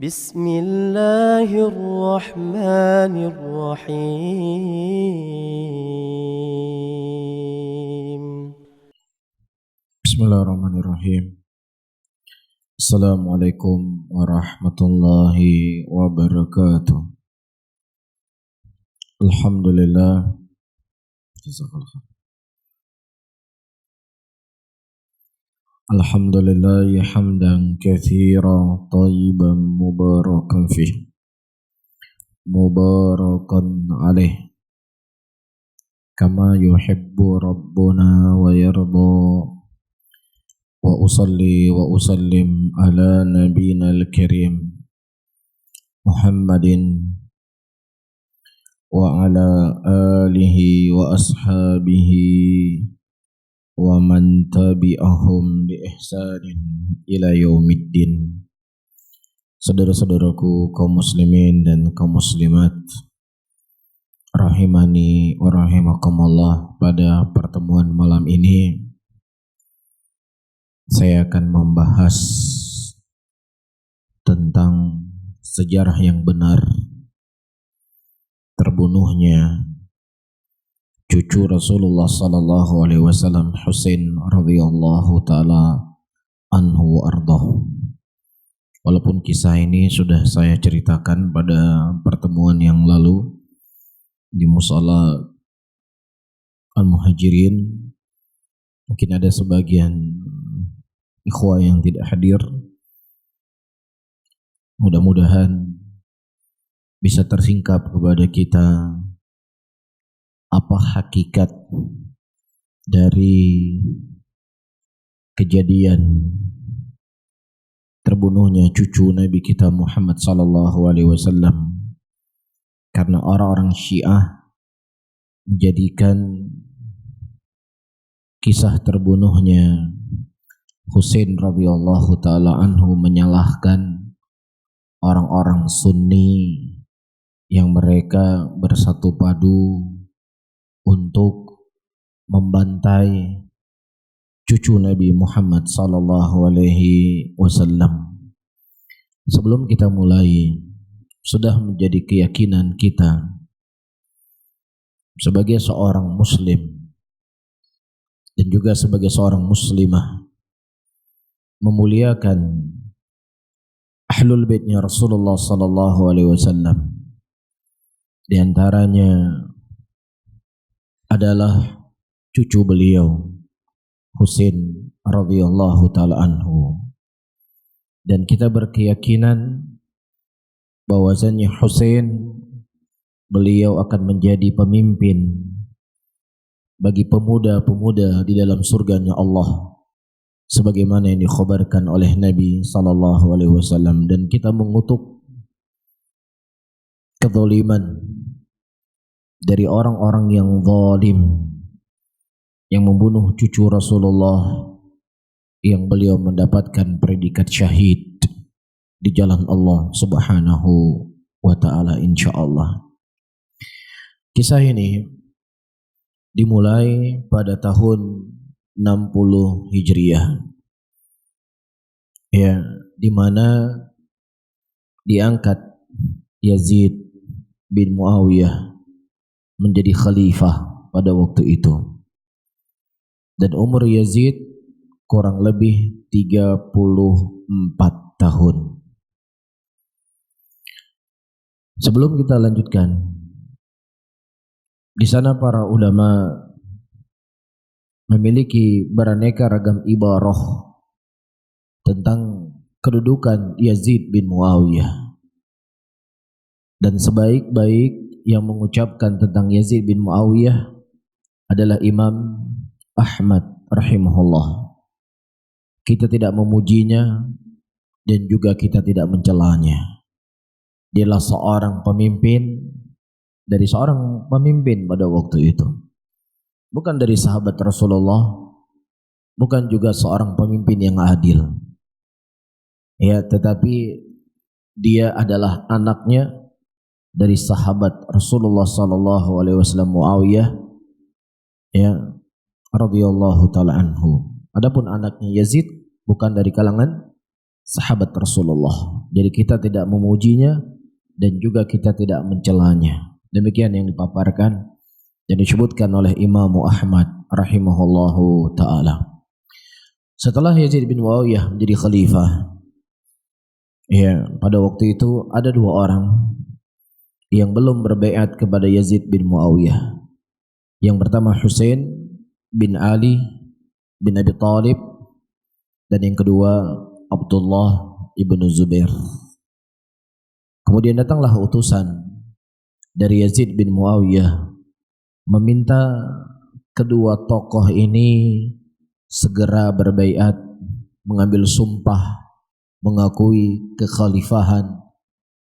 بسم الله الرحمن الرحيم. بسم الله الرحمن الرحيم. السلام عليكم ورحمة الله وبركاته. الحمد لله. الحمد لله حمدا كثيرا طيبا مباركا فيه مباركا عليه كما يحب ربنا ويرضى. وأصلي وأسلم على نبينا الكريم محمد وعلى آله وأصحابه ومن tabi'ahum bi ihsanin ila yaumiddin. Saudara-saudaraku kaum muslimin dan kaum muslimat, rahimani wa rahimakumullah, pada pertemuan malam ini saya akan membahas tentang sejarah yang benar terbunuhnya cucu Rasulullah sallallahu alaihi wasallam, Husain radhiyallahu taala anhu wa ardhah. Walaupun kisah ini sudah saya ceritakan pada pertemuan yang lalu di Musala Al-Muhajirin, mungkin ada sebagian ikhwah yang tidak hadir. Mudah-mudahan bisa tersingkap kepada kita apa hakikat dari kejadian terbunuhnya cucu Nabi kita Muhammad sallallahu alaihi wasallam, karena orang-orang Syiah menjadikan kisah terbunuhnya Husain radhiyallahu taala anhu menyalahkan orang-orang Sunni yang mereka bersatu padu untuk membantai cucu Nabi Muhammad sallallahu alaihi wasallam. Sebelum kita mulai, sudah menjadi keyakinan kita sebagai seorang muslim dan juga sebagai seorang muslimah memuliakan ahlul baitnya Rasulullah sallallahu alaihi wasallam. Di antaranya adalah cucu beliau Husain radhiyallahu taala anhu, dan kita berkeyakinan bahwasanya Husain beliau akan menjadi pemimpin bagi pemuda-pemuda di dalam surganya Allah, sebagaimana yang dikhabarkan oleh Nabi sallallahu alaihi wasallam. Dan kita mengutuk kezaliman dari orang-orang yang zalim yang membunuh cucu Rasulullah yang beliau mendapatkan predikat syahid di jalan Allah Subhanahu wa taala insyaallah. Kisah ini dimulai pada tahun 60 Hijriah, ya, di mana diangkat Yazid bin Muawiyah menjadi khalifah pada waktu itu, dan umur Yazid kurang lebih 34 tahun. Sebelum kita lanjutkan, di sana para ulama memiliki beraneka ragam ibarah tentang kedudukan Yazid bin Muawiyah, dan sebaik-baik yang mengucapkan tentang Yazid bin Muawiyah adalah Imam Ahmad rahimahullah. Kita tidak memujinya dan juga kita tidak mencelanya. Dialah seorang pemimpin dari seorang pemimpin pada waktu itu, bukan dari sahabat Rasulullah, bukan juga seorang pemimpin yang adil, ya, tetapi dia adalah anaknya dari sahabat Rasulullah sallallahu alaihi wasallam Muawiyah, ya, radhiyallahu taala anhu. Adapun anaknya Yazid bukan dari kalangan sahabat Rasulullah. Jadi kita tidak memujinya dan juga kita tidak mencelanya. Demikian yang dipaparkan dan disebutkan oleh Imam Ahmad rahimahullahu ta'ala. Setelah Yazid bin Muawiyah menjadi khalifah, ya, pada waktu itu ada dua orang yang belum berbaiat kepada Yazid bin Muawiyah. Yang pertama Husain bin Ali bin Abi Thalib, dan yang kedua Abdullah ibn Zubair. Kemudian datanglah utusan dari Yazid bin Muawiyah meminta kedua tokoh ini segera berbaiat, mengambil sumpah mengakui kekhalifahan,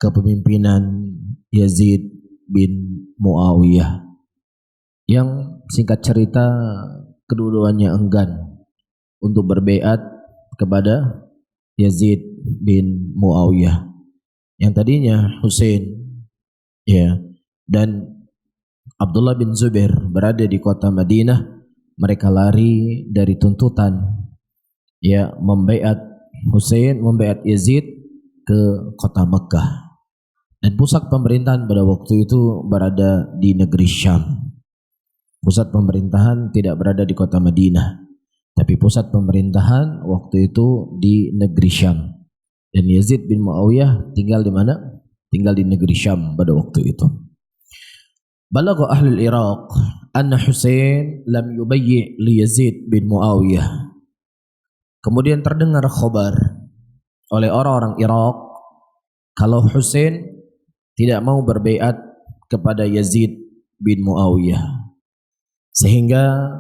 kepemimpinan Yazid bin Muawiyah, yang singkat cerita kedua-duanya enggan untuk berbaiat kepada Yazid bin Muawiyah. Yang tadinya Husain, ya, dan Abdullah bin Zubair berada di kota Madinah, mereka lari dari tuntutan, ya, membaiat Husain, membaiat Yazid ke kota Mekah. Dan pusat pemerintahan pada waktu itu berada di negeri Syam. Pusat pemerintahan tidak berada di kota Madinah, tapi pusat pemerintahan waktu itu di negeri Syam. Dan Yazid bin Muawiyah tinggal di mana? Tinggal di negeri Syam pada waktu itu. Balagha ahlul Iraq anna Husain lam yubayyi li Yazid bin Muawiyah. Kemudian terdengar khabar oleh orang-orang Irak kalau Husain tidak mau berbaiat kepada Yazid bin Muawiyah, sehingga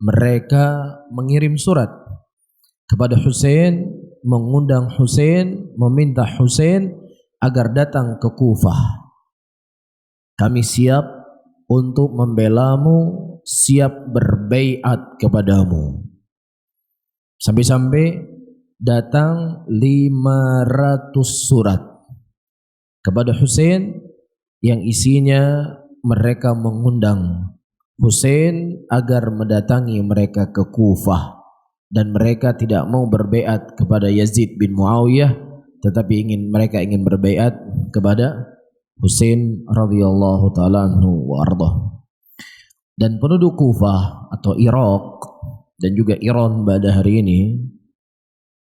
mereka mengirim surat kepada Husain, mengundang Husain, meminta Husain agar datang ke Kufah. Kami siap untuk membelamu, siap berbaiat kepadamu. Sampai-sampai datang 500 surat kepada Husain yang isinya mereka mengundang Husain agar mendatangi mereka ke Kufah, dan mereka tidak mau berbaiat kepada Yazid bin Muawiyah, tetapi mereka ingin berbaiat kepada Husain radhiyallahu taala anhu wa ardah. Dan penduduk Kufah atau Irak dan juga Iran pada hari ini,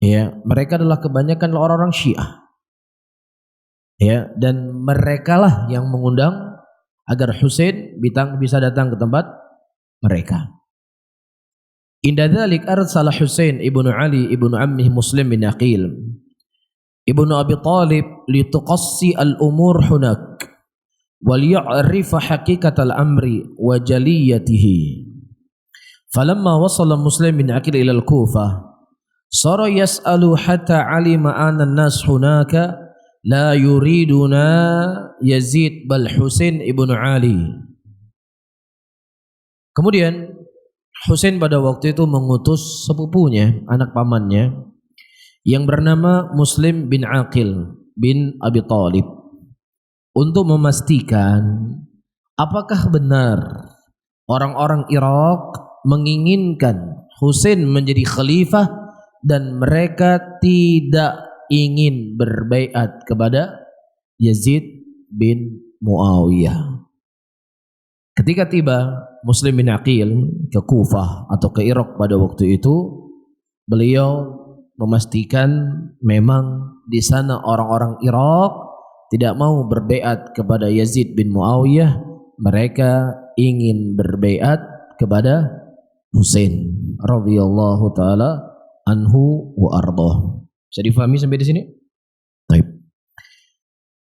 ya, mereka adalah kebanyakan orang-orang Syiah, ya, dan merekalah yang mengundang agar Husain bisa datang ke tempat mereka. Inda dzalik arsala Husain ibnu Ali ibnu ammih Muslim bin Aqil ibnu Abi Thalib lituqassi al-umur hunak wal ya'rifa haqiqat al-amri wa jaliyatihi. Falamma wasala Muslim bin Aqil ila al-Kufah sara yas'alu hatta alima anna an-nas hunaka la yuriduna Yazid bal Husain ibnu Ali. Kemudian Husain pada waktu itu mengutus sepupunya, anak pamannya, yang bernama Muslim bin Aqil bin Abi Thalib, untuk memastikan apakah benar orang-orang Irak menginginkan Husain menjadi khalifah dan mereka tidak ingin berbaiat kepada Yazid bin Muawiyah. Ketika tiba Muslim bin Aqil ke Kufah atau ke Irak pada waktu itu, beliau memastikan memang di sana orang-orang Irak tidak mau berbaiat kepada Yazid bin Muawiyah, mereka ingin berbaiat kepada Husain radhiyallahu taala anhu wa ardhah. Bisa difahami sampai di sini? Baik.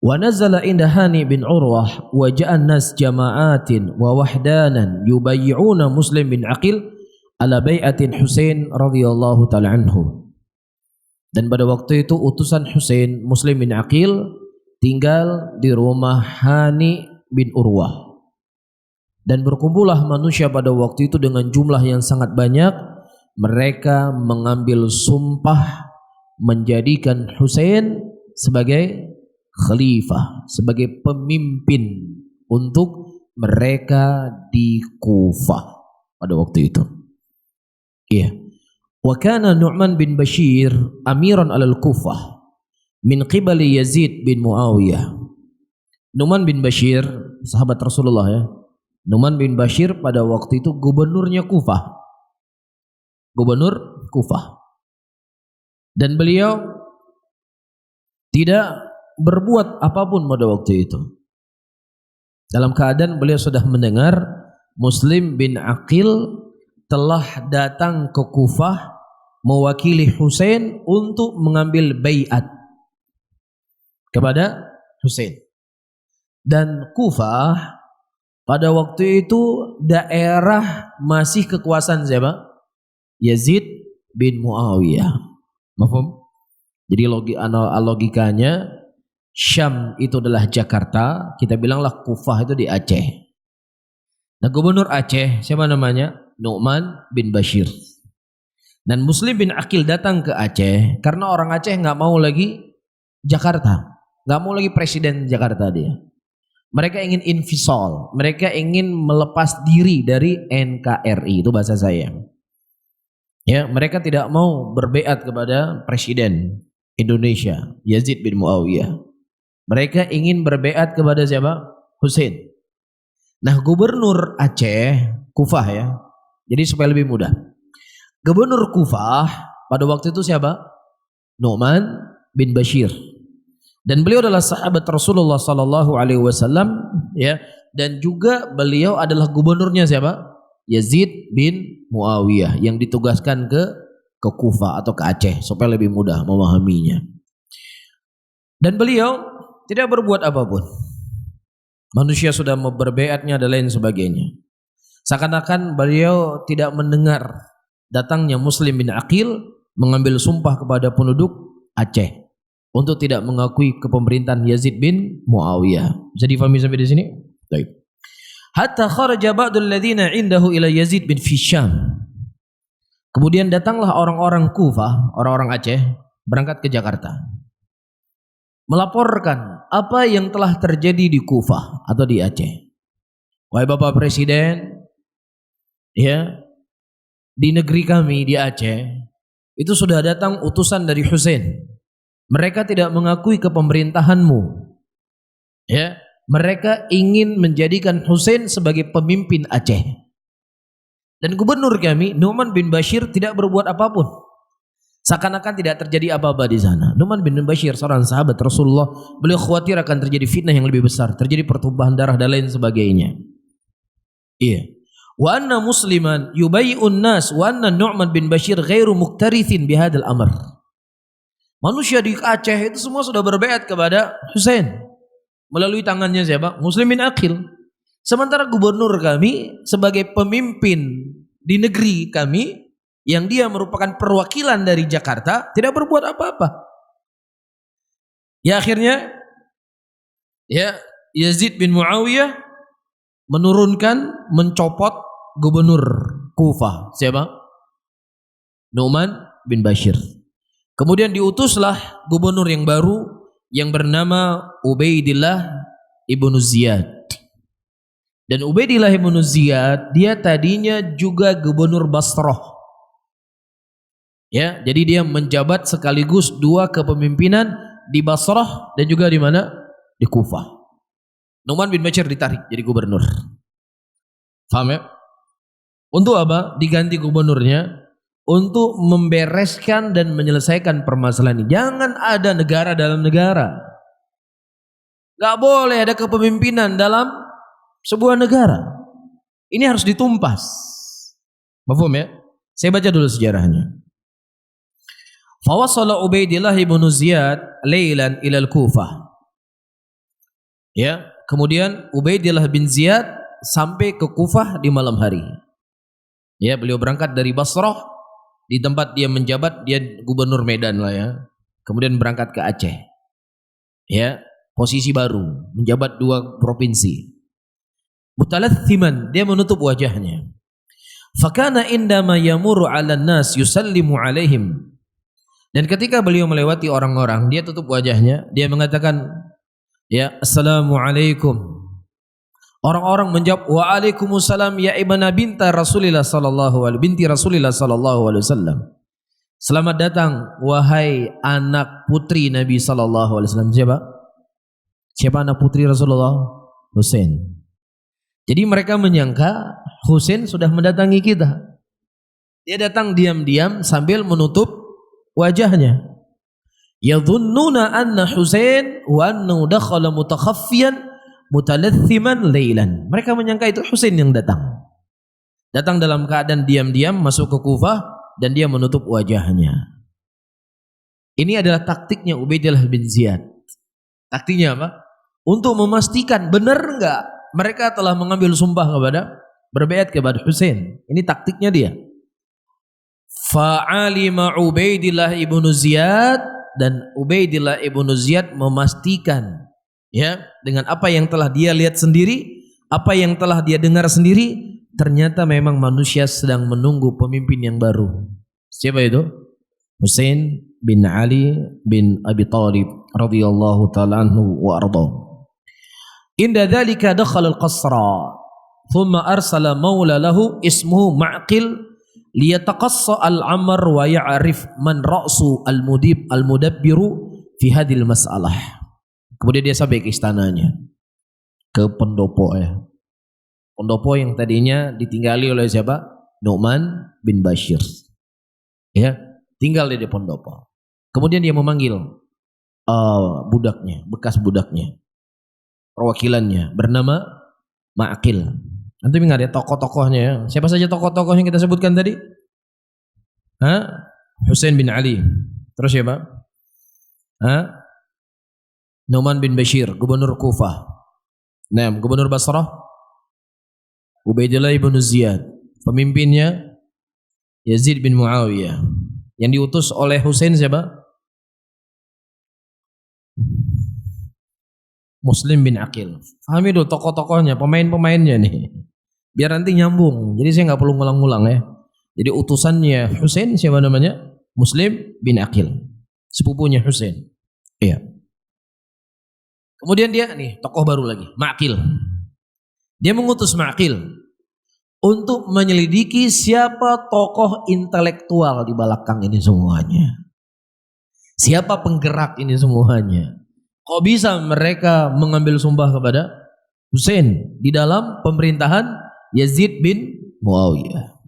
Wa nazala inda Hani bin Urwah wa ja'an nas jama'atin wa wahdanan yubayyi'una Muslim bin Aqil ala bai'atin Husain radhiyallahu taala anhu. Dan pada waktu itu utusan Husain, Muslim bin Aqil, tinggal di rumah Hani bin Urwah. Dan berkumpullah manusia pada waktu itu dengan jumlah yang sangat banyak. Mereka mengambil sumpah menjadikan Husain sebagai khalifah, sebagai pemimpin untuk mereka di Kufah pada waktu itu. Iya. Wa kana Nu'man bin Bashir amiran alal Kufah min qibali Yazid bin Muawiyah. Nu'man bin Bashir, sahabat Rasulullah ya. Nu'man bin Bashir pada waktu itu gubernurnya Kufah. Gubernur Kufah. Dan beliau tidak berbuat apapun pada waktu itu. Dalam keadaan beliau sudah mendengar Muslim bin Aqil telah datang ke Kufah mewakili Husain untuk mengambil baiat kepada Husain. Dan Kufah pada waktu itu daerah masih kekuasaan siapa? Yazid bin Muawiyah. Mafhum? Jadi logikanya Syam itu adalah Jakarta, kita bilanglah Kufah itu di Aceh. Nah, gubernur Aceh siapa namanya? Nu'man bin Bashir. Dan Muslim bin Aqil datang ke Aceh karena orang Aceh nggak mau lagi Jakarta, nggak mau lagi presiden Jakarta dia. Mereka ingin infisal, mereka ingin melepas diri dari NKRI, itu bahasa saya. Ya, mereka tidak mau berbaiat kepada presiden Indonesia Yazid bin Muawiyah. Mereka ingin berbaiat kepada siapa? Husain. Nah, gubernur Aceh, Kufah ya. Jadi supaya lebih mudah. Gubernur Kufah pada waktu itu siapa? Nu'man bin Bashir. Dan beliau adalah sahabat Rasulullah sallallahu alaihi wasallam ya, dan juga beliau adalah gubernurnya siapa? Yazid bin Muawiyah yang ditugaskan ke Kufah atau ke Aceh supaya lebih mudah memahaminya. Dan beliau tidak berbuat apapun. Manusia sudah berbaiatnya dan lain sebagainya. Seakan-akan beliau tidak mendengar datangnya Muslim bin Aqil mengambil sumpah kepada penduduk Aceh untuk tidak mengakui kepemerintahan Yazid bin Muawiyah. Bisa difahami sampai di sini? Baik. Hatta kharaja ba'dul ladzina 'indahu ila Yazid bin Syam. Kemudian datanglah orang-orang Kufah, orang-orang Aceh berangkat ke Jakarta. Melaporkan apa yang telah terjadi di Kufah atau di Aceh. Wahai Bapak Presiden, ya, di negeri kami di Aceh itu sudah datang utusan dari Husain. Mereka tidak mengakui kepemerintahanmu. Ya, mereka ingin menjadikan Husain sebagai pemimpin Aceh. Dan gubernur kami Nu'man bin Bashir tidak berbuat apapun. Seakan-akan tidak terjadi apa-apa di sana. Nu'man bin Bashir seorang sahabat Rasulullah, beliau khawatir akan terjadi fitnah yang lebih besar, terjadi pertumpahan darah dan lain sebagainya. Iya. Wa anna musliman yubayyi'un nas wa anna Nu'man bin Bashir ghairu muktarithin bihadzal amr. Manusia di Aceh itu semua sudah berbaiat kepada Husain melalui tangannya siapa? Muslim bin Aqil. Sementara gubernur kami sebagai pemimpin di negeri kami yang dia merupakan perwakilan dari Jakarta tidak berbuat apa-apa. Ya, akhirnya ya Yazid bin Muawiyah menurunkan, mencopot gubernur Kufah siapa? Nu'man bin Bashir. Kemudian diutuslah gubernur yang baru yang bernama Ubaidillah ibnu Ziyad. Dan Ubaidillah ibnu Ziyad dia tadinya juga gubernur Basrah. Ya, jadi dia menjabat sekaligus dua kepemimpinan di Basrah dan juga di mana? Di Kufah. Nu'man bin Bashir ditarik jadi gubernur. Paham ya? Untuk apa? Diganti gubernurnya untuk membereskan dan menyelesaikan permasalahan ini. Jangan ada negara dalam negara. Gak boleh ada kepemimpinan dalam sebuah negara. Ini harus ditumpas. Paham ya? Saya baca dulu sejarahnya. Fawasala Ubaidillah ibnu Ziyad lailan ilal Kufah. Ya, kemudian Ubaidillah bin Ziyad sampai ke Kufah di malam hari. Ya, beliau berangkat dari Basrah. Di tempat dia menjabat, dia gubernur Medan lah ya. Kemudian berangkat ke Aceh. Ya, posisi baru, menjabat dua provinsi. Mutalathiman, dia menutup wajahnya. Fakana indama yamuru 'alan nas yusallimu 'alaihim. Dan ketika beliau melewati orang-orang, dia tutup wajahnya, dia mengatakan, ya, assalamualaikum. Orang-orang menjawab, waalaikumsalam ya ibna binti Rasulillah sallallahu alaihi wasallam. Selamat datang wahai anak putri Nabi sallallahu alaihi wasallam. Siapa? Siapa anak putri Rasulullah? Husain. Jadi mereka menyangka Husain sudah mendatangi kita. Dia datang diam-diam sambil menutup wajahnya. Yadhunnuna anna Husain wa annahu dakhala mutakhaffiyan mutalathiman lailan. Mereka menyangka itu Husain yang datang. Datang dalam keadaan diam-diam masuk ke Kufah dan dia menutup wajahnya. Ini adalah taktiknya Ubaidillah bin Ziyad. Taktiknya apa? Untuk memastikan benar enggak mereka telah mengambil sumpah berbaiat kepada Husain. Ini taktiknya dia. Fa'alima Ubaidillah ibnu Ziyad, dan Ubaidillah ibnu Ziyad memastikan ya dengan apa yang telah dia lihat sendiri, apa yang telah dia dengar sendiri, ternyata memang manusia sedang menunggu pemimpin yang baru. Siapa itu? Husain bin Ali bin Abi Thalib radhiyallahu ta'ala anhu wa ardhahu. Inda dzalika dakhala al-qasra thumma arsala maula lahu ismuhu Ma'qil liyataqassa al-amr wa ya'rif man ra'su al-mudabbiru fi hadhil mas'alah. Kemudian dia sampai ke istananya, ke pendopo ya. Pendopo yang tadinya ditinggali oleh siapa? Nu'man bin Bashir. Ya, tinggal di pendopo. Kemudian dia memanggil budaknya, bekas budaknya, perwakilannya bernama Ma'qil. Nanti ingat ya tokoh-tokohnya ya. Siapa saja tokoh-tokoh yang kita sebutkan tadi? Husain bin Ali. Terus siapa? Nu'man bin Bashir, gubernur Kufah. Nah, gubernur Basrah Ubaidillah ibn Ziyad. Pemimpinnya Yazid bin Muawiyah. Yang diutus oleh Husain siapa? Muslim bin Aqil. Pahami dulu tokoh-tokohnya, pemain-pemainnya nih. Biar nanti nyambung. Jadi saya nggak perlu ngulang-ngulang ya. Jadi utusannya Husain siapa namanya? Muslim bin Aqil. Sepupunya Husain. Iya. Kemudian dia nih tokoh baru lagi, Ma'qil. Dia mengutus Ma'qil untuk menyelidiki siapa tokoh intelektual di belakang ini semuanya. Siapa penggerak ini semuanya? Kok bisa mereka mengambil sumpah kepada Husain di dalam pemerintahan Yazid bin Muawiyah?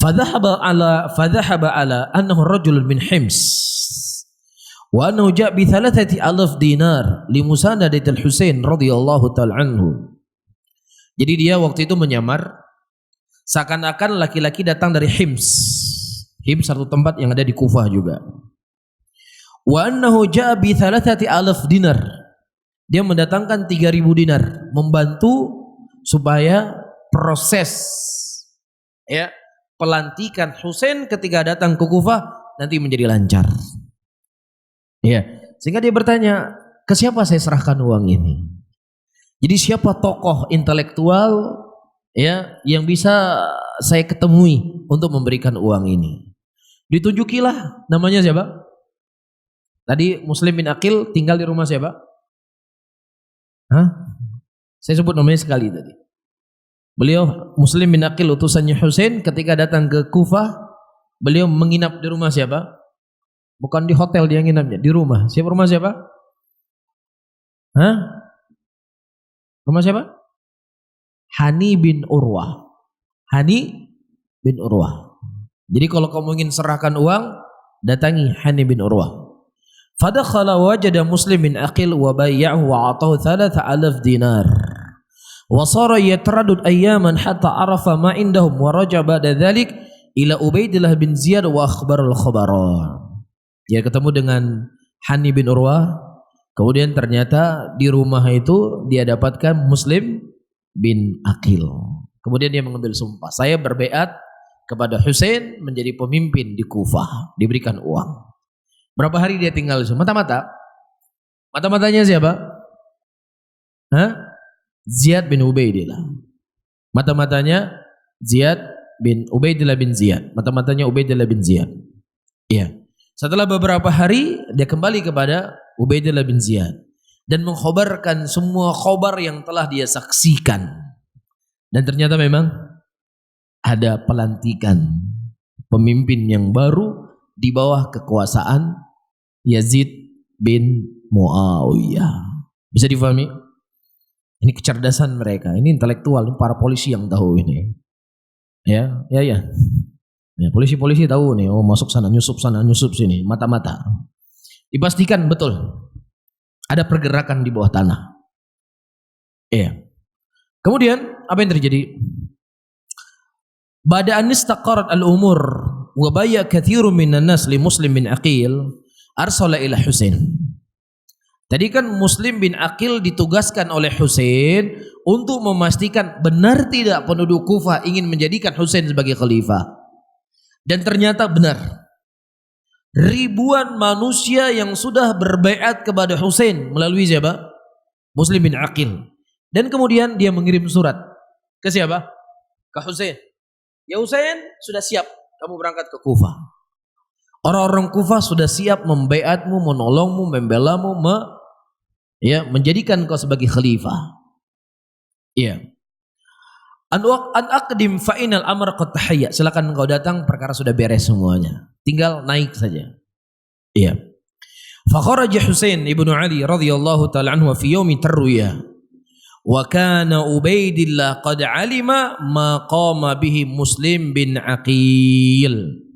Fadhahaba ala annahu rajulun min Hims wa annahu ja'a bi 3,000 dinar li musanadati al-Husain radhiyallahu ta'ala anhu. Jadi dia waktu itu menyamar seakan-akan laki-laki datang dari Hims. Hims satu tempat yang ada di Kufah juga. Wa annahu ja'a bi 3,000 dinar. Dia mendatangkan 3.000 dinar membantu supaya proses ya pelantikan Husain ketika datang ke Kufah nanti menjadi lancar. Ya, sehingga dia bertanya, ke siapa saya serahkan uang ini? Jadi siapa tokoh intelektual ya yang bisa saya ketemui untuk memberikan uang ini? Ditunjukilah namanya siapa? Tadi Muslim bin Aqil tinggal di rumah siapa? Saya sebut namanya sekali tadi. Beliau Muslim bin Aqil utusannya Husain ketika datang ke Kufah, beliau menginap di rumah siapa? Bukan di hotel dia nginapnya, di rumah. Siapa rumah siapa? Rumah siapa? Hani bin Urwah. Hani bin Urwah. Jadi kalau kamu ingin serahkan uang, datangi Hani bin Urwah. Fadakhala wajada Muslim bin Aqil wa bayya'ahu wa atahu 3,000 dinar. Wa sara yataraddad ayyaman hatta arafa ma indahum wa raja ba'da dzalik ila Ubaidillah bin Ziyad wa akhbarul khabara. Dia ketemu dengan Hani bin Urwah. Kemudian ternyata di rumah itu dia dapatkan Muslim bin Aqil. Kemudian dia mengambil sumpah, saya berbaiat kepada Husain menjadi pemimpin di Kufah, diberikan uang. Berapa hari dia tinggal di sana? Mata-matanya siapa? Ziyad bin Ubaidillah. Mata-matanya Ziyad bin Ubaidillah bin Ziyad. Mata-matanya Ubaidillah bin Ziyad. Iya. Setelah beberapa hari dia kembali kepada Ubaidillah bin Ziyad dan mengkhabarkan semua khabar yang telah dia saksikan. Dan ternyata memang ada pelantikan pemimpin yang baru di bawah kekuasaan Yazid bin Muawiyah. Bisa difahami? Ini kecerdasan mereka, ini intelektual, ini para polisi yang tahu ini. Ya. Ya, polisi-polisi tahu nih, oh masuk sana, nyusup sini, mata-mata. Dipastikan betul ada pergerakan di bawah tanah. Iya. Kemudian apa yang terjadi? Bada an istaqarat al-umur wa bayya katsirun minan nas li Muslim bin Aqil arsala ila Husain. Tadi kan Muslim bin Aqil ditugaskan oleh Husain untuk memastikan benar tidak penduduk Kufah ingin menjadikan Husain sebagai khalifah. Dan ternyata benar. Ribuan manusia yang sudah berbaiat kepada Husain melalui siapa? Muslim bin Aqil. Dan kemudian dia mengirim surat ke siapa? Ke Husain. Ya Husain, sudah siap kamu berangkat ke Kufah. Orang-orang Kufah sudah siap membaiatmu, menolongmu, membelamu, menjadikan kau sebagai khalifah. Iya. An aqdim fa inal amr qad tahayya. Silakan engkau datang, perkara sudah beres semuanya. Tinggal naik saja. Iya. Fa kharaja Husain ibnu Ali radhiyallahu taala anhu fi yaumi tarwiyah. Wa kana Ubaidillah qad alima ma qama bihi Muslim bin Aqil.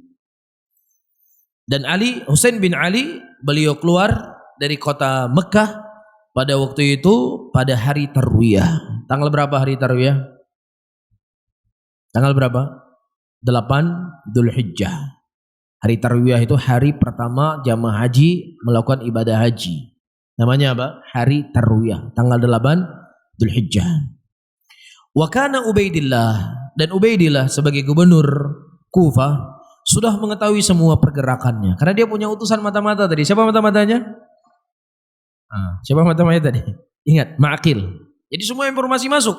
Dan Husain bin Ali, beliau keluar dari kota Mekah pada waktu itu pada hari Tarwiyah. Tanggal berapa hari Tarwiyah? Tanggal berapa? 8 Dzulhijjah. Hari Tarwiyah itu hari pertama jamaah haji melakukan ibadah haji. Namanya apa? Hari Tarwiyah, tanggal 8 Dzulhijjah. Wa kana Ubaidillah, dan Ubaidillah sebagai gubernur Kufah sudah mengetahui semua pergerakannya karena dia punya utusan mata-mata tadi. Siapa mata-matanya? Siapa mata-matanya tadi? Ingat, Ma'aqil. Jadi semua informasi masuk.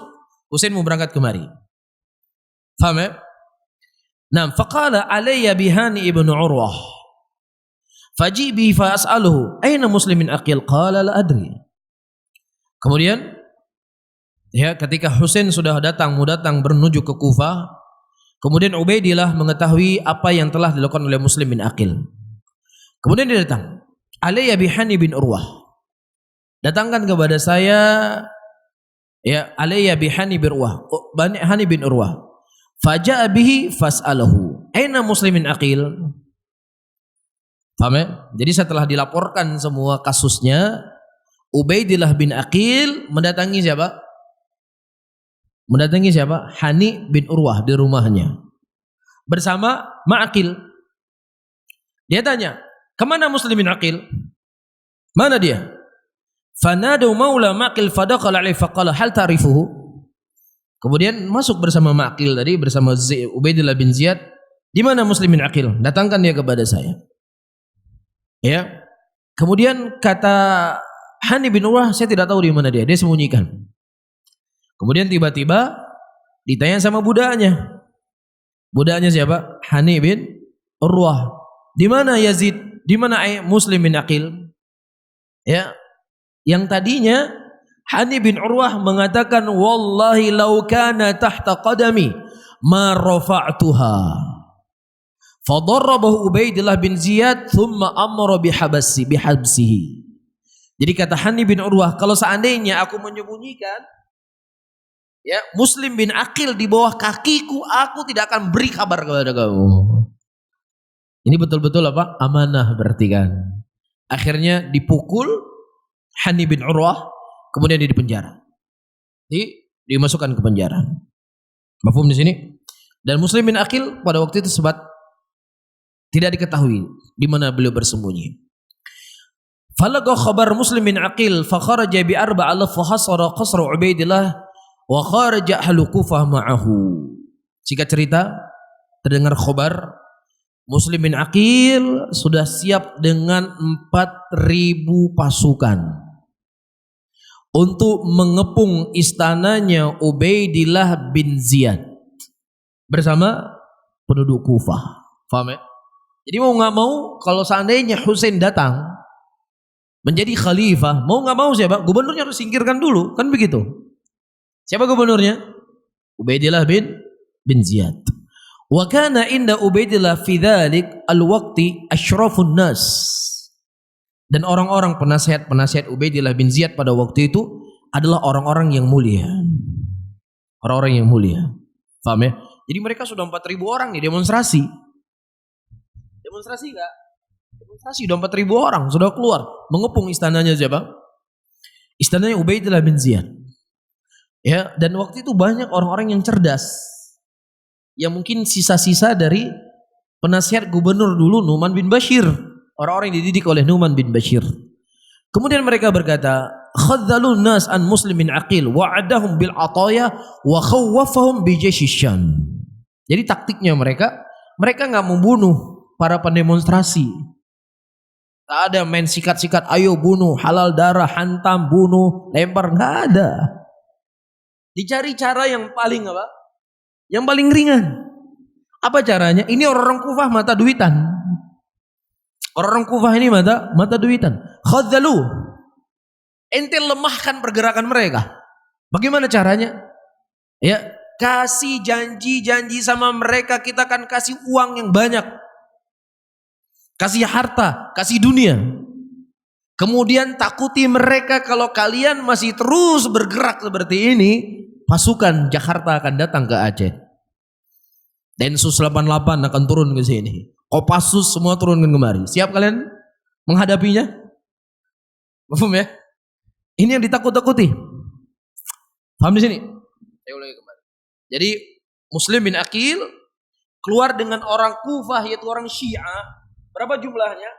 Husain mau berangkat kemari. Faham ya? Nah, faqala alayya bihani ibnu Urwah. Faji bi fa as'aluhu, aina Muslim bin Aqil? Qala la adri. Kemudian ya, ketika Husain sudah mau datang menuju ke Kufah, kemudian Ubaidillah mengetahui apa yang telah dilakukan oleh Muslim bin Aqil. Kemudian dia datang, alayya bihani bin Urwah. Datangkan kepada saya ya alayya bihani bin Urwah, Hani bin Urwah. Faja'a bihi fas'alahu, aina Muslim bin Aqil? Paham ya? Jadi setelah dilaporkan semua kasusnya, Ubaidillah bin Aqil mendatangi siapa? Hani bin Urwah di rumahnya bersama Ma'aqil. Dia tanya, kemana Muslim bin Aqil? Mana dia? Fanadu maula Ma'aqil fadakhala alaihi faqala hal ta'rifuhu? Kemudian masuk bersama Ma'aqil tadi, bersama Ubaidillah bin Ziyad. Di mana Muslim bin Aqil? Datangkan dia kepada saya. Ya. Kemudian kata Hani bin Urwah, saya tidak tahu di mana dia sembunyikan. Kemudian tiba-tiba ditanya sama budaknya. Budaknya siapa? Hani bin Urwah. Di mana Yazid? Di mana Muslim bin Aqil? Ya. Yang tadinya Hani bin Urwah mengatakan, wallahi law kana tahta qadami ma rafa'tuha. Fadarrabahu Ubaidillah bin Ziyad thumma amara bihabsihi. Jadi kata Hani bin Urwah, kalau seandainya aku menyembunyikan ya Muslim bin Aqil di bawah kakiku, aku tidak akan beri kabar kepada kamu. Ini betul-betul apa? Amanah berarti kan. Akhirnya dipukul Hani bin Urwah, kemudian dia dipenjara. Dimasukkan ke penjara. Mafhum di sini? Dan Muslim bin Aqil pada waktu itu tidak diketahui di mana beliau bersembunyi. Falagha khabar Muslim bin Aqil fa kharaja bi 4,000 fa hasara qasra Ubaidillah wa kharaja ahlu Kufah ma'ahu. Singkat cerita, terdengar khabar Muslim bin Aqil sudah siap dengan 4.000 pasukan untuk mengepung istananya Ubaidillah bin Ziyad bersama penduduk Kufah. Faham ya? Jadi mau nggak mau, kalau seandainya Husain datang menjadi khalifah, mau nggak mau siapa? Gubernurnya harus singkirkan dulu, kan begitu? Siapa gubernurnya? Ubaidillah bin Ziyad. Wa kana inda Ubaidillah fi dzalik al-waqti asyrafun nas. Dan orang-orang penasihat Ubaidillah bin Ziyad pada waktu itu adalah orang-orang yang mulia. Orang-orang yang mulia. Paham ya? Jadi mereka sudah 4.000 orang nih demonstrasi. Demonstrasi enggak? Demonstrasi sudah 4.000 orang sudah keluar mengepung istananya siapa? Istananya Ubaidillah bin Ziyad. Ya, dan waktu itu banyak orang-orang yang cerdas. Yang mungkin sisa-sisa dari penasihat gubernur dulu Nu'man bin Bashir. Orang-orang yang dididik oleh Nu'man bin Bashir. Kemudian mereka berkata, khadzalun nas an muslimin aqil wa'adahum bil ataya wa khawwafahum bi jayshishan. Jadi taktiknya mereka enggak membunuh para pendemonstrasi. Tak ada main sikat-sikat, ayo bunuh, halal darah, hantam, bunuh, lempar, enggak ada. Dicari cara yang paling apa? Yang paling ringan. Apa caranya? Ini orang-orang Kufah mata duitan. Orang-orang Kufah ini mata duitan. Khadzalu. Ente lemahkan pergerakan mereka. Bagaimana caranya? Ya, kasih janji sama mereka, kita akan kasih uang yang banyak. Kasih harta, kasih dunia. Kemudian takuti mereka kalau kalian masih terus bergerak seperti ini, pasukan Jakarta akan datang ke Aceh. Densus 88 akan turun ke sini. Kopassus semua turun kemari. Siap kalian menghadapinya? Paham ya? Ini yang ditakut-takuti. Paham di sini? Saya ulangi kembali. Jadi Muslim bin Aqil keluar dengan orang Kufah yaitu orang Syiah. Berapa jumlahnya?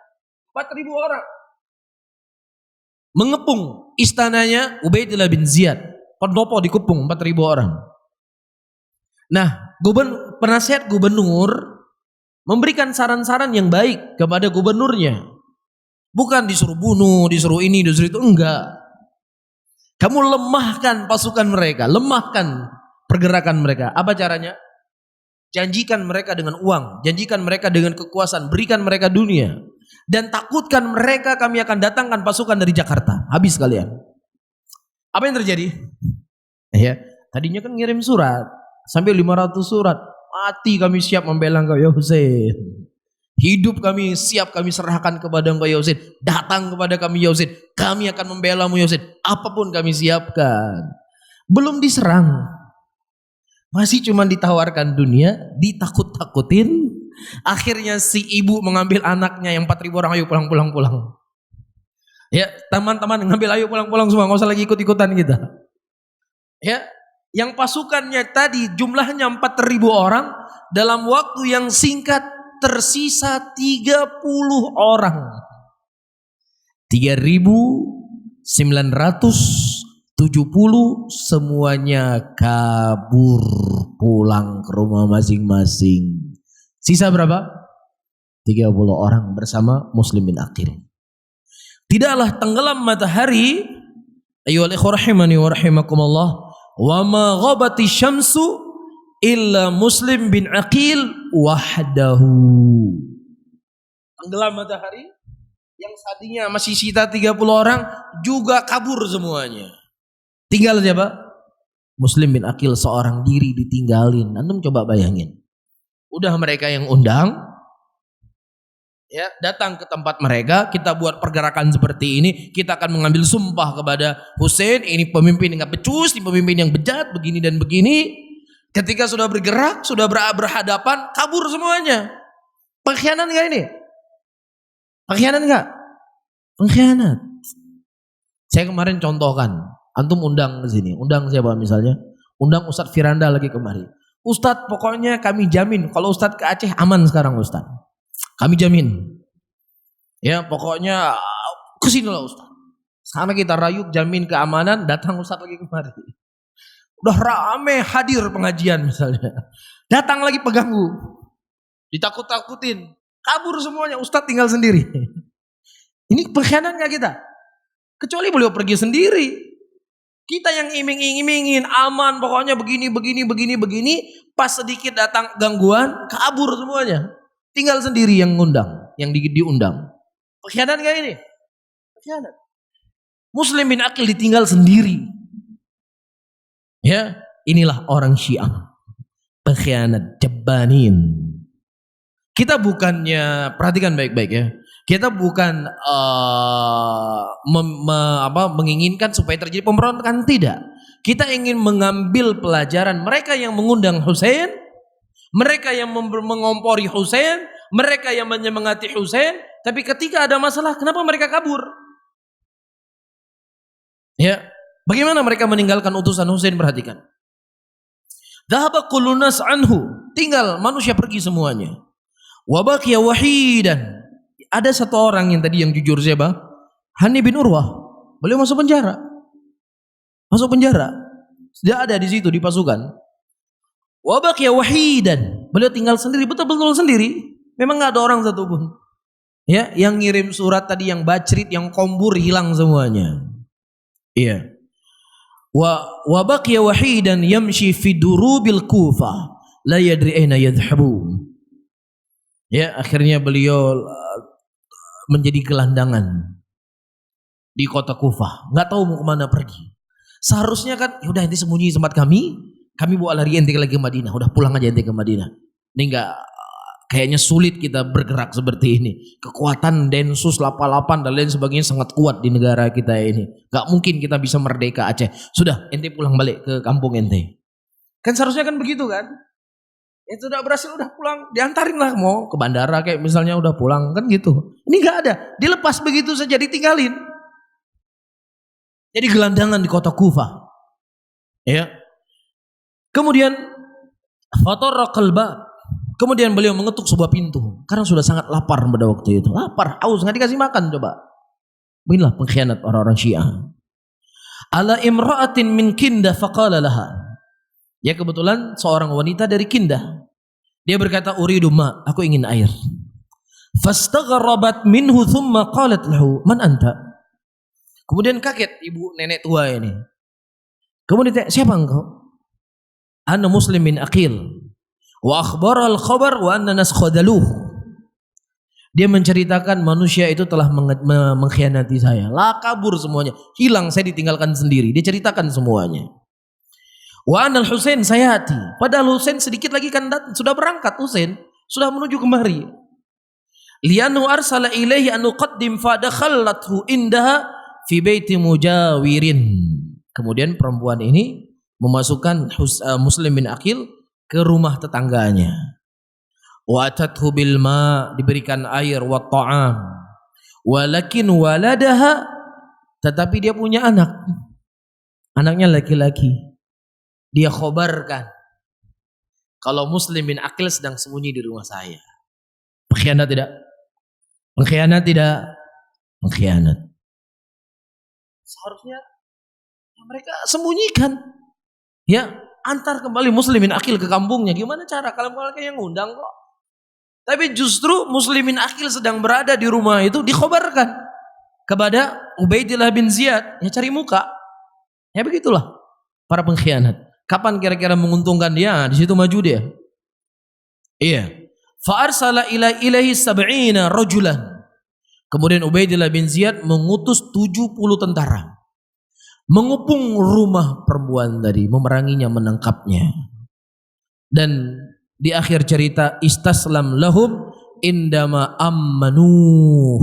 4.000 orang. Mengepung istananya Ubaidillah bin Ziyad. Pendopo dikepung 4.000 orang. Nah, penasihat gubernur memberikan saran-saran yang baik kepada gubernurnya. Bukan disuruh bunuh, disuruh ini, disuruh itu, enggak. Kamu lemahkan pasukan mereka, lemahkan pergerakan mereka. Apa caranya? Janjikan mereka dengan uang, janjikan mereka dengan kekuasaan, berikan mereka dunia. Dan takutkan mereka, kami akan datangkan pasukan dari Jakarta. Habis kalian. Apa yang terjadi? Ya, tadinya kan ngirim surat sampai 500 surat. Mati kami siap membela engkau ya Husain. Hidup kami siap kami serahkan kepada engkau ya Husain. Datang kepada kami ya Husain. Kami akan membela mu ya Husain. Apapun kami siapkan. Belum diserang. Masih cuma ditawarkan dunia, ditakut-takutin. Akhirnya si ibu mengambil anaknya yang 4.000 orang, ayo pulang. Ya, teman-teman ngambil ayo pulang semua, enggak usah lagi ikut-ikutan kita. Ya, yang pasukannya tadi jumlahnya 4.000 orang, dalam waktu yang singkat tersisa 30 orang. 3.970 semuanya kabur pulang ke rumah masing-masing. Sisa berapa? 30 orang bersama Muslim bin Aqil. Tidaklah tenggelam matahari, ayyuhal ikhwah rahimani wa rahimakumullah, wa ma ghabati syamsu illa Muslim bin Aqil wahdahu. Tenggelam matahari, yang tadinya masih sisa 30 orang juga kabur semuanya. Tinggal siapa? Muslim bin Aqil seorang diri ditinggalin. Antum coba bayangin. Udah mereka yang undang, ya, datang ke tempat mereka, kita buat pergerakan seperti ini, kita akan mengambil sumpah kepada Husain, ini pemimpin yang becus, ini pemimpin yang bejat, begini dan begini. Ketika sudah bergerak, sudah berhadapan, kabur semuanya. Pengkhianat enggak ini? Pengkhianat enggak? Pengkhianat. Saya kemarin contohkan, antum undang ke sini, undang siapa misalnya? Undang Ustadz Firanda lagi kemari. Ustadz pokoknya kami jamin kalau Ustadz ke Aceh aman sekarang Ustadz. Kami jamin. Ya pokoknya kesinilah Ustadz. Sana kita rayuk jamin keamanan, datang Ustadz lagi kemari. Udah rame hadir pengajian misalnya. Datang lagi pengganggu. Ditakut-takutin. Kabur semuanya, Ustadz tinggal sendiri. Ini pengkhianat gak kita? Kecuali beliau pergi sendiri. Kita yang iming-imingin aman, pokoknya begini. Pas sedikit datang gangguan, kabur semuanya. Tinggal sendiri yang ngundang, yang diundang. Pengkhianat gak ini? Pengkhianat. Muslim bin Aqil ditinggal sendiri. Ya, inilah orang Syiah. pengkhianat, jabbanin. Kita bukannya, perhatikan baik-baik ya. Kita bukan menginginkan supaya terjadi pemberontakan, tidak. Kita ingin mengambil pelajaran mereka yang mengundang Husain, mereka yang mengompori Husain, mereka yang menyemangati Husain, tapi ketika ada masalah, kenapa mereka kabur? Ya, bagaimana mereka meninggalkan utusan Husain? Perhatikan. Dhahaba kullu nas anhu, tinggal manusia pergi semuanya. Wa baqiya wahidan. Ada satu orang yang tadi yang jujur, siapa? Hani bin Urwah. Beliau masuk penjara. Masuk penjara. Dia ada di situ di pasukan. Wa baqiya wahidan. Beliau tinggal sendiri, betul-betul sendiri. Memang enggak ada orang satupun. Ya, yang ngirim surat tadi, yang bacrit, yang kombur, hilang semuanya. Iya. Wa baqiya wahidan yamshi fi durubil Kufah la yadri aina yadhhabun. Ya, akhirnya beliau menjadi gelandangan di kota Kufah, nggak tahu mau kemana pergi. Seharusnya kan, udah ente sembunyi di tempat kami bawa lari ente lagi ke Madinah, udah pulang aja ente ke Madinah. Ini nggak, kayaknya sulit kita bergerak seperti ini. Kekuatan Densus 88 dan lain sebagainya sangat kuat di negara kita ini. Nggak mungkin kita bisa merdeka Aceh. Sudah, ente pulang balik ke kampung ente. Kan seharusnya kan begitu kan? Itu udah berhasil, udah pulang, diantarin lah, mau ke bandara kayak misalnya udah pulang kan gitu. Ini nggak ada, dilepas begitu saja, ditinggalin. Jadi gelandangan di kota Kufah. Ya. Kemudian fatarraqal bab. Kemudian beliau mengetuk sebuah pintu karena sudah sangat lapar pada waktu itu. Lapar, haus, nggak dikasih makan coba. Inilah pengkhianat orang-orang Syiah. Ala imra'atin min Kindah faqala laha. Ya, kebetulan seorang wanita dari Kindah. Dia berkata, uridu ma, aku ingin air. Fastaghrabat minhu thumma qalat lahu, man anta? Kemudian kaget ibu nenek tua ini. Kemudian tanya, siapa engkau? Ana muslimin aqil. Wa akhbara al-khabar wa anna nas khadaluh. Dia menceritakan manusia itu telah mengkhianati saya. Lah, kabur semuanya. Hilang, saya ditinggalkan sendiri. Dia ceritakan semuanya. Wa anal Husain sayati. Padahal Husain sedikit lagi kan sudah berangkat, Husain sudah menuju kemari. Lianu arsala ilaihi an uqaddim fa dakhallathu indaha fi baiti mujawirin. Kemudian perempuan ini memasukkan Muslim bin Aqil ke rumah tetangganya. Wa atathu bil ma, diberikan air, wa ta'am. Walakin waladaha, tetapi dia punya anak. Anaknya laki-laki. Dia khobarkan kalau Muslim bin Aqil sedang sembunyi di rumah saya. Pengkhianat tidak? Pengkhianat tidak? Pengkhianat. Seharusnya mereka sembunyikan. Ya, antar kembali Muslim bin Aqil ke kampungnya. Gimana cara? Kalau mereka yang ngundang kok. Tapi justru Muslim bin Aqil sedang berada di rumah itu, dikhobarkan kepada Ubaidillah bin Ziyad. Ya, cari muka. Ya, begitulah para pengkhianat. Kapan kira-kira menguntungkan dia? Di situ maju dia. Iya. Fa arsala ilaihi sab'ina rajulan. Kemudian Ubaidillah bin Ziyad mengutus 70 tentara. Mengepung rumah perempuan tadi, memeranginya, menangkapnya. Dan di akhir cerita, istaslam lahum indama ammanu.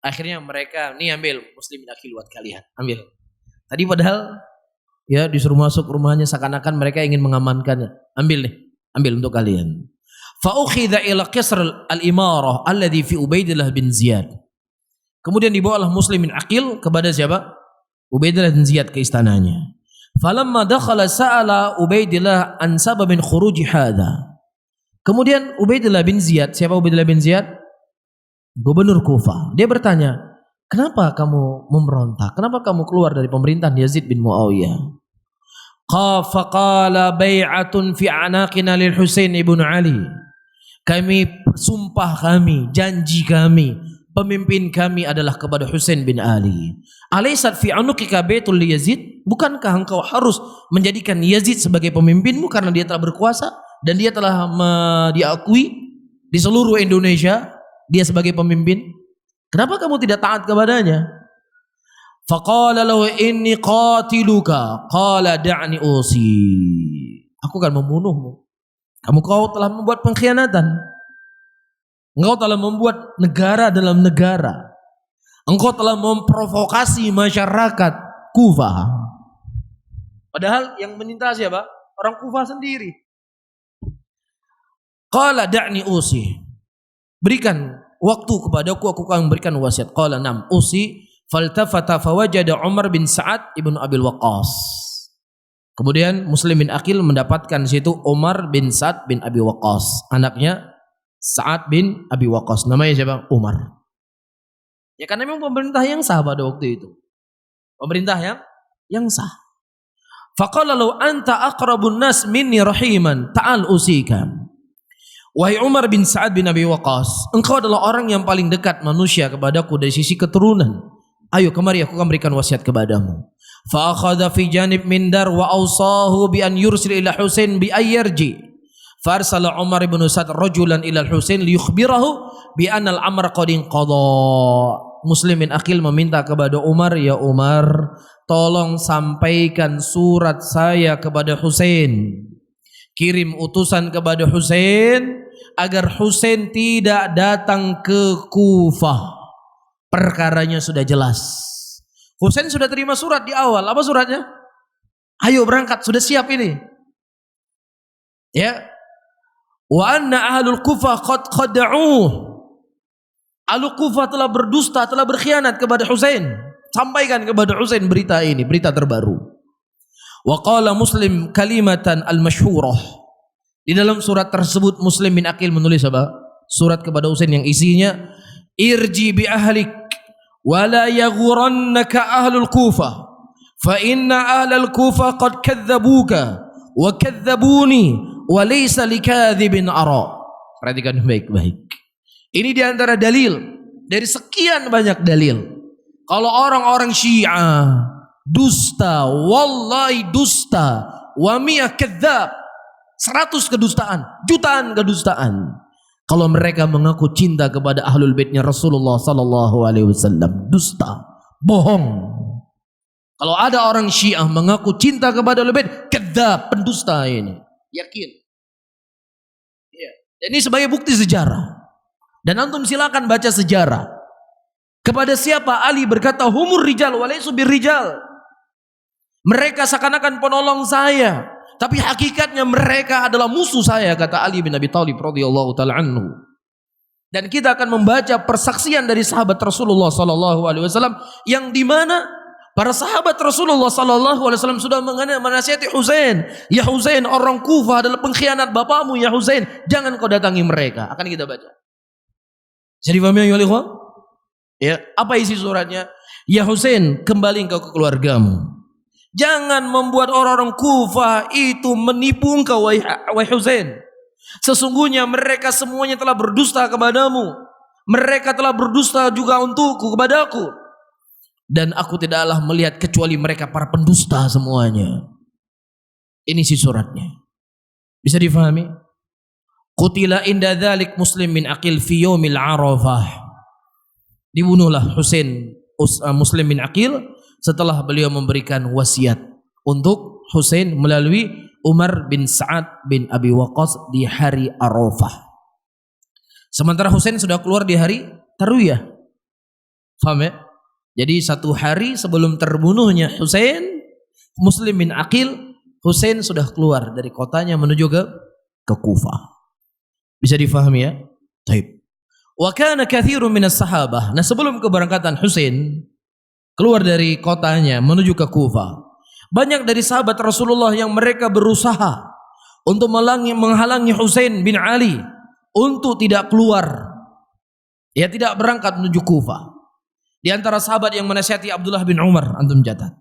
Akhirnya mereka, nih ambil Muslim bin Aqil buat kalian. Ambil. Tadi padahal ya disuruh masuk rumahnya seakan-akan mereka ingin mengamankannya. Ambil nih, ambil untuk kalian. Fa ukhidha ila qisr al-imarah alladhi fi Ubaidillah bin Ziyad. Kemudian dibawalah Muslim bin Aqil kepada siapa? Ubaidillah bin Ziyad ke istananya. Falamma dakhala sa'ala Ubaidillah an sababin khuruji hadha. Kemudian Ubaidillah bin Ziyad, siapa Ubaidillah bin Ziyad? Gubernur Kufah. Dia bertanya, kenapa kamu memberontak? Kenapa kamu keluar dari pemerintahan Yazid bin Muawiyah? Faqala bai'atun fi anaqina lil Husain ibn Ali. Kami sumpah, kami janji kami, pemimpin kami adalah kepada Husain bin Ali. Alaysat fi anuqika baitul li Yazid? Bukankah engkau harus menjadikan Yazid sebagai pemimpinmu karena dia telah berkuasa dan dia telah diakui di seluruh Indonesia dia sebagai pemimpin? Kenapa kamu tidak taat kepadanya? Faqala lahu inni qatiluka. Qala da'ni usi. Aku akan membunuhmu. Kau telah membuat pengkhianatan. Engkau telah membuat negara dalam negara. Engkau telah memprovokasi masyarakat Kufah. Padahal yang meminta siapa? Orang Kufah sendiri. Qala da'ni usi. Berikan waktu kepadaku, aku akan memberikan wasiat. Qala nam usi. Faltafata fawajada Umar bin Sa'ad ibn Abil Waqqas. Kemudian Muslim bin Aqil mendapatkan di situ Umar bin Sa'ad bin Abi Waqqas, anaknya Sa'ad bin Abi Waqqas. Namanya siapa? Umar. Ya karena memang pemerintah yang sah pada waktu itu. Pemerintah yang sah. Faqala law anta aqrabun nas minni rahiman ta'al usika. Wahai Umar bin Sa'ad bin Abi Waqqas, engkau adalah orang yang paling dekat manusia kepadaku dari sisi keturunan. Ayo kemari, aku akan berikan wasiat kepadamu. Fa akhadha fi janib mindar wa awsahu bi an yursil ila Husain bi ayyarji. Farsala Umar bin Sa'ad rajulan ila Husain liyukhbirahu bi anna al-amra qad inqadha. Muslim bin Aqil meminta kepada Umar, ya Umar, tolong sampaikan surat saya kepada Husain. Kirim utusan kepada Husain agar Husain tidak datang ke Kufah. Perkaranya sudah jelas. Husain sudah terima surat di awal. Apa suratnya? Ayo berangkat, sudah siap ini. Ya. Wa anna ahlul Kufah qad khada'uh. Ahlul Kufah telah berdusta, telah berkhianat kepada Husain. Sampaikan kepada Husain berita ini, berita terbaru. Wa qala Muslim kalimatan al-masyhurah. Di dalam surat tersebut Muslim bin Aqil menulis apa? Surat kepada Husain yang isinya irji bi ahlik wa la yaghurannaka ahlul Kufah fa inna ahlal Kufah qad kadzabuka wa kadzabuni wa laysa likadzibin ara. Perhatikan baik-baik. Ini di antara dalil dari sekian banyak dalil. Kalau orang-orang Syiah dusta, wallahi dusta, wa mi'a kadzab, 100 kedustaan, jutaan kedustaan. Kalau mereka mengaku cinta kepada ahlul baitnya Rasulullah sallallahu alaihi wasallam, dusta, bohong. Kalau ada orang Syiah mengaku cinta kepada ahlul bait, kadzab, pendusta ini. Yakin. Ya. Dan ini sebagai bukti sejarah. Dan antum silakan baca sejarah. Kepada siapa Ali berkata humur rijal walaysu birrijal. Mereka seakan-akan penolong saya, tapi hakikatnya mereka adalah musuh saya, kata Ali bin Abi Thalib radhiyallahu taala anhu. Dan kita akan membaca persaksian dari sahabat Rasulullah sallallahu alaihi wasallam yang di mana para sahabat Rasulullah sallallahu alaihi wasallam sudah menasihati Husain, ya Husain, orang Kufah adalah pengkhianat bapakmu ya Husain, jangan kau datangi mereka. Akan kita baca. Jadi difahami ya ikhwan? Ya, apa isi suratnya? Ya Husain, kembali engkau ke keluargamu. Jangan membuat orang-orang Kufah itu menipu engkau wahai Husain. Sesungguhnya mereka semuanya telah berdusta kepadamu. Mereka telah berdusta juga untukku, kepadaku. Dan aku tidaklah melihat kecuali mereka para pendusta semuanya. Ini si suratnya. Bisa difahami? Qutila inda dzalik Muslim bin Aqil fi yaumil Arafah. Dibunuhlah Husain Muslim bin Aqil setelah beliau memberikan wasiat untuk Husain melalui Umar bin Sa'ad bin Abi Waqqas di hari Arafah. Sementara Husain sudah keluar di hari Tarwiyah. Faham ya? Jadi satu hari sebelum terbunuhnya Husain, Muslim bin Aqil, Husain sudah keluar dari kotanya menuju ke Kufah. Bisa difahami ya? Baik. Wa kana katsirun minas sahabah. Nah, sebelum keberangkatan Husain keluar dari kotanya menuju ke Kufah, banyak dari sahabat Rasulullah yang mereka berusaha untuk menghalangi Husain bin Ali untuk tidak keluar, ya, tidak berangkat menuju Kufah. Di antara sahabat yang menasihati Abdullah bin Umar, antum catat,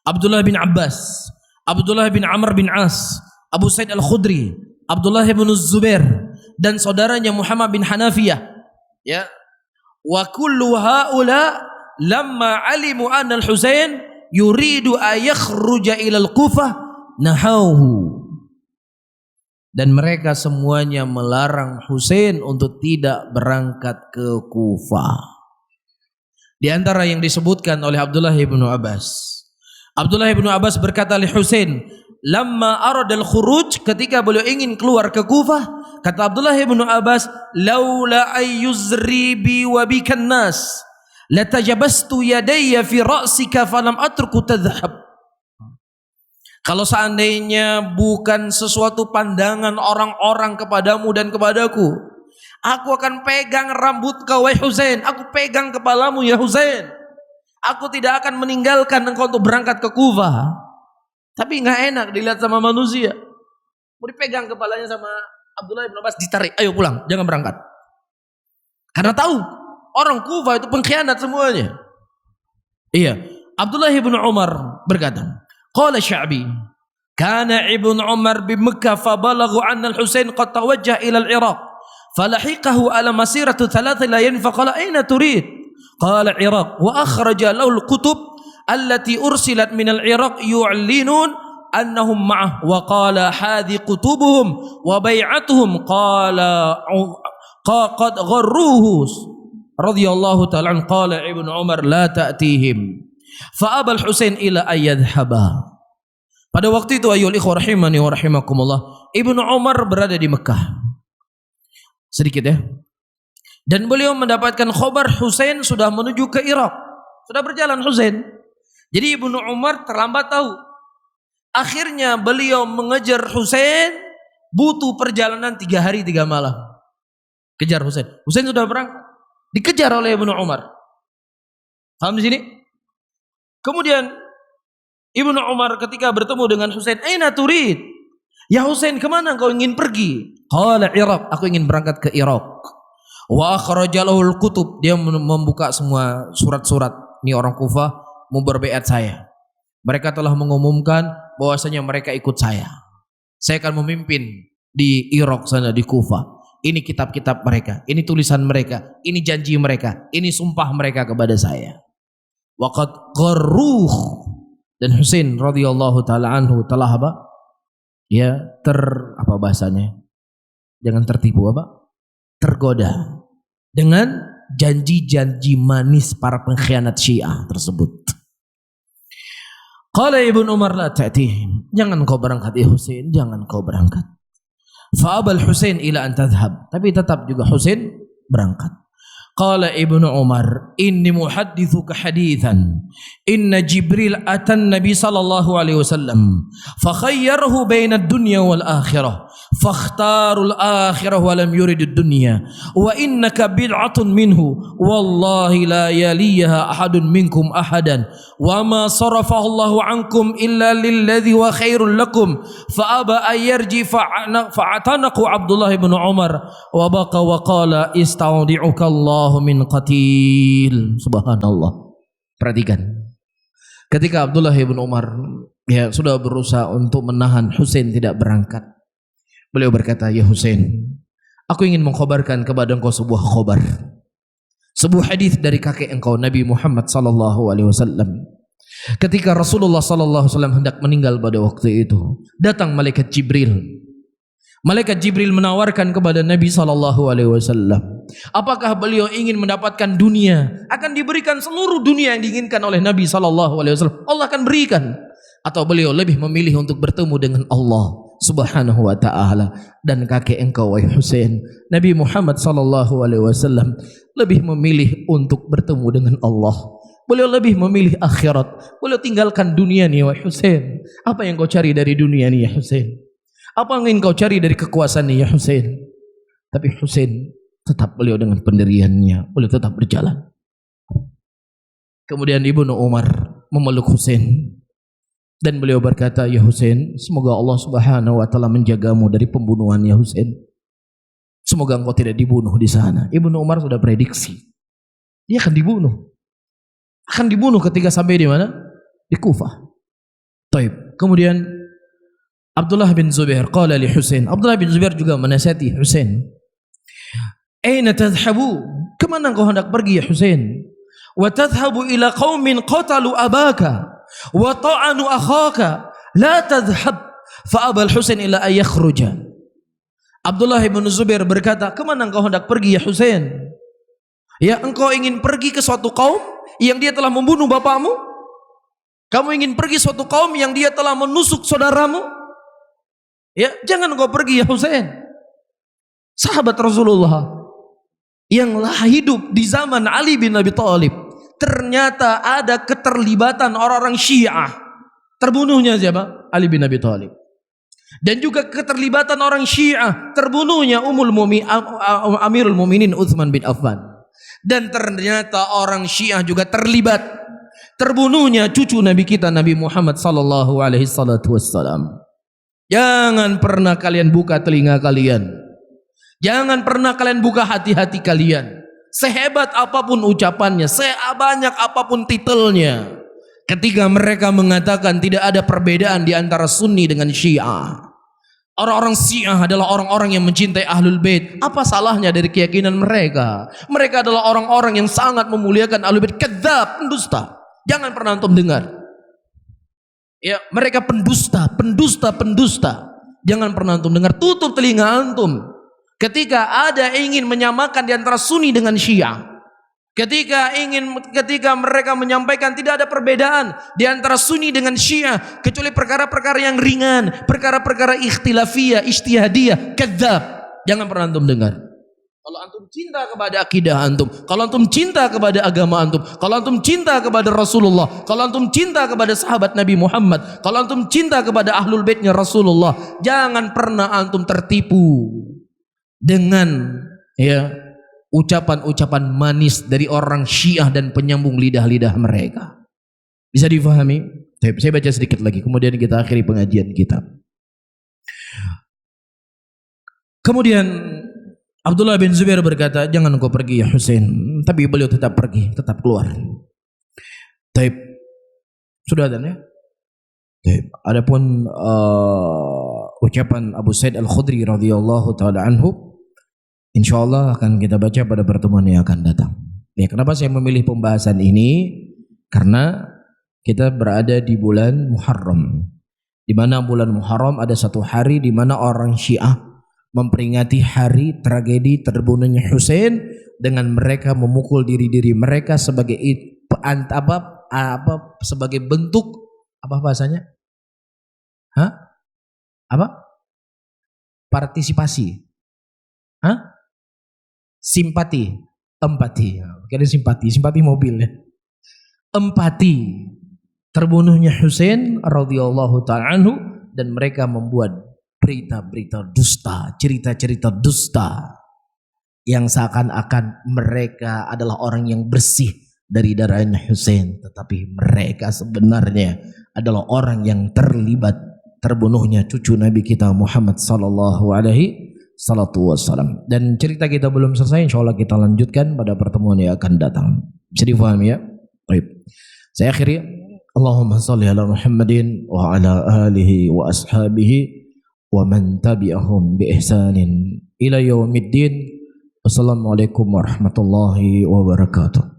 Abdullah bin Abbas, Abdullah bin Amr bin As, Abu Sa'id Al-Khudri, Abdullah bin Zubair, dan saudaranya Muhammad bin Hanafiyah. Ya, wa kullu haula lamma alimu anna al-Husain yuridu an yakhruja ila al-Kufah nahauhu. Dan mereka semuanya melarang Husain untuk tidak berangkat ke Kufah. Di antara yang disebutkan oleh Abdullah bin Abbas, Abdullah bin Abbas berkata li Husain, lamma aradal khuruj, ketika beliau ingin keluar ke Kufah, kata Abdullah bin Abbas, laula ayyuzri bi wa bikan nas latajabastu yadayya fi ra'sika falam atruku tadhhab. Kalau seandainya bukan sesuatu pandangan orang-orang kepadamu dan kepadaku, aku akan pegang rambut kau wahai Husain, aku pegang kepalamu ya Husain. Aku tidak akan meninggalkan engkau untuk berangkat ke Kufah. Tapi enggak enak dilihat sama manusia. Mau dipegang kepalanya sama Abdullah bin Abbas, ditarik, ayo pulang, jangan berangkat. Karena tahu orang Kufah itu pengkhianat semuanya. Iya, Abdullah bin Umar berkata, qala Sya'bi, kana Ibnu Umar bi Makkah fa balaghu anna al-Husain qad tawajjaha ila al-Iraq falahiqahu ala masirati 3 layalin faqala ayna turid qala Iraq wa akhraja lahu al-kutub allati ursilat min al-Iraq yu'linun annahum ma'ah wa qala hadhi kutubuhum wa bai'atuhum qala qad gharruhu radhiyallahu ta'ala an qala Ibnu Umar la ta'tihim fa abal Husain ila ayyadhhaba. Pada waktu itu ayyuhal ikhwah rahimani wa rahimakumullah, Ibnu Umar berada di Mekah. Sedikit ya. Dan beliau mendapatkan khabar Husain sudah menuju ke Irak. Sudah berjalan Husain. Jadi Ibnu Umar terlambat tahu. Akhirnya beliau mengejar Husain, butuh perjalanan 3 hari 3 malam. Kejar Husain. Husain sudah berangkat. Dikejar oleh Ibnu Umar. Paham di sini? Kemudian Ibnu Umar ketika bertemu dengan Husain, "Aina turid?" "Ya Husain, kemana engkau ingin pergi?" "Qala Iraq, aku ingin berangkat ke Irak." Wa akhraja lahul kutub, dia membuka semua surat-surat. Ini orang Kufah mau berbaiat saya. Mereka telah mengumumkan bahwasanya mereka ikut saya. Saya akan memimpin di Irak sana, di Kufah. Ini kitab-kitab mereka, ini tulisan mereka, ini janji mereka, ini sumpah mereka kepada saya. Waqad gharruh, dan Husain radhiyallahu taala anhu telah apa? Ya, apa bahasanya? Jangan tertipu apa? Tergoda dengan janji-janji manis para pengkhianat Syiah tersebut. Qala Ibnu Umar la ta'tihim, jangan kau berangkat ya Husain, jangan kau berangkat. Fa abal Husain ila an tadhhab, tapi tetap juga Husain berangkat. Qala Ibnu Umar, inni muhaddithuka hadithan, inna Jibril atan Nabi sallallahu alaihi wasallam fa khayyarahu baina ad-dunya wal akhirah fakhtarul akhirah wa lam yurid ad-dunya wa innaka bid'atun minhu wallahi la yaliha ahadun minkum ahadan wa ma sarafahu Allahu ankum illa lilladhi wa khairul lakum fa aba ayarji fa'atanaqu Abdullah ibn Umar wa baqa wa qala istaudi'uka Allah min qatil. Subhanallah. Perhatikan. Ketika Abdullah bin Umar ya sudah berusaha untuk menahan Husain tidak berangkat, beliau berkata, "Ya Husain, aku ingin mengkhabarkan kepada engkau sebuah khabar. Sebuah hadis dari kakek engkau Nabi Muhammad sallallahu alaihi wasallam. Ketika Rasulullah sallallahu alaihi wasallam hendak meninggal pada waktu itu, datang malaikat Jibril. Malaikat Jibril menawarkan kepada Nabi sallallahu alaihi wasallam, apakah beliau ingin mendapatkan dunia? Akan diberikan seluruh dunia yang diinginkan oleh Nabi sallallahu alaihi wasallam. Allah akan berikan. Atau beliau lebih memilih untuk bertemu dengan Allah Subhanahu wa taala dan kakek engkau wahai Husain, Nabi Muhammad sallallahu alaihi wasallam lebih memilih untuk bertemu dengan Allah. Beliau lebih memilih akhirat. Beliau tinggalkan dunia nih wahai Husain. Apa yang kau cari dari dunia nih ya Husain? Apa yang ingin kau cari dari kekuasaan ini ya Husain? Tapi Husain tetap beliau dengan pendiriannya, beliau tetap berjalan. Kemudian Ibnu Umar memeluk Husain dan beliau berkata, "Ya Husain, semoga Allah Subhanahu wa taala menjagamu dari pembunuhan ya Husain. Semoga engkau tidak dibunuh di sana." Ibnu Umar sudah prediksi dia akan dibunuh. Akan dibunuh ketika sampai di mana? Di Kufah. Taib. Kemudian Abdullah bin Zubair qala li Husain, Abdullah bin Zubair juga menasihati Husain, "Aina tadhhabu?" Kemana engkau hendak pergi ya Husain? "Wa tadhhabu ila qaumin qatalu abaka wa ta'anu akhaka, la tadhhab." Fa abal Husain ila ay yakhruja. Abdullah bin Zubair berkata, "Kemana engkau hendak pergi ya Husain? Ya engkau ingin pergi ke suatu kaum yang dia telah membunuh bapakmu? Kamu ingin pergi suatu kaum yang dia telah menusuk saudaramu? Ya, jangan kau pergi ya Husain. Sahabat Rasulullah yang hidup di zaman Ali bin Abi Thalib, ternyata ada keterlibatan orang-orang Syiah. Terbunuhnya siapa? Ali bin Abi Thalib. Dan juga keterlibatan orang Syiah, terbunuhnya Amirul Mukminin Utsman bin Affan. Dan ternyata orang Syiah juga terlibat, terbunuhnya cucu Nabi kita Nabi Muhammad sallallahu alaihi wasallam. Jangan pernah kalian buka telinga kalian, jangan pernah kalian buka hati-hati kalian. Sehebat apapun ucapannya, sebanyak apapun titelnya, ketika mereka mengatakan tidak ada perbedaan di antara Sunni dengan Syiah. Orang-orang Syiah adalah orang-orang yang mencintai Ahlul Bait. Apa salahnya dari keyakinan mereka? Mereka adalah orang-orang yang sangat memuliakan Ahlul Bait. Kadzab, pendusta. Jangan pernah antum dengar. Ya, mereka pendusta. Jangan pernah antum dengar. Tutup telinga antum ketika ada ingin menyamakan di antara Sunni dengan Syiah. Ketika mereka menyampaikan tidak ada perbedaan di antara Sunni dengan Syiah kecuali perkara-perkara yang ringan, perkara-perkara ikhtilafiyah, ijtihadiyah, kadzab. Jangan pernah antum dengar. Kalau antum cinta kepada akidah antum, kalau antum cinta kepada agama antum, kalau antum cinta kepada Rasulullah, kalau antum cinta kepada sahabat Nabi Muhammad, kalau antum cinta kepada ahlul baitnya Rasulullah, jangan pernah antum tertipu dengan ucapan-ucapan manis dari orang Syiah dan penyambung lidah-lidah mereka. Bisa difahami? Saya baca sedikit lagi, kemudian kita akhiri pengajian kita. Kemudian Abdullah bin Zubair berkata, jangan kau pergi ya Husain. Tapi beliau tetap pergi, tetap keluar. Taib. Sudah ada ya? Taib. Adapun ucapan Abu Sa'id Al-Khudri radhiyallahu taala anhu, insyaallah akan kita baca pada pertemuan yang akan datang. Ya, kenapa saya memilih pembahasan ini? Karena kita berada di bulan Muharram. Di mana bulan Muharram ada satu hari di mana orang Syiah memperingati hari tragedi terbunuhnya Husain dengan mereka memukul diri-diri mereka sebagai sebagai bentuk apa bahasanya? Partisipasi. Empati. Kira simpati mobil ya. Empati terbunuhnya Husain radhiyallahu ta'ala anhu, dan mereka membuat berita-berita dusta, cerita-cerita dusta yang seakan-akan mereka adalah orang yang bersih dari darahnya Husain, tetapi mereka sebenarnya adalah orang yang terlibat terbunuhnya cucu Nabi kita Muhammad sallallahu alaihi wasallam. Dan cerita kita belum selesai, insyaallah kita lanjutkan pada pertemuan yang akan datang. Bisa difahami ya? Baik. Saya akhiri, Allahumma shalli ala Muhammadin wa ala alihi wa ashabihi wa man tabi'ahum bi ihsanin ila yaumiddin. Wassalamualaikum warahmatullahi wabarakatuh.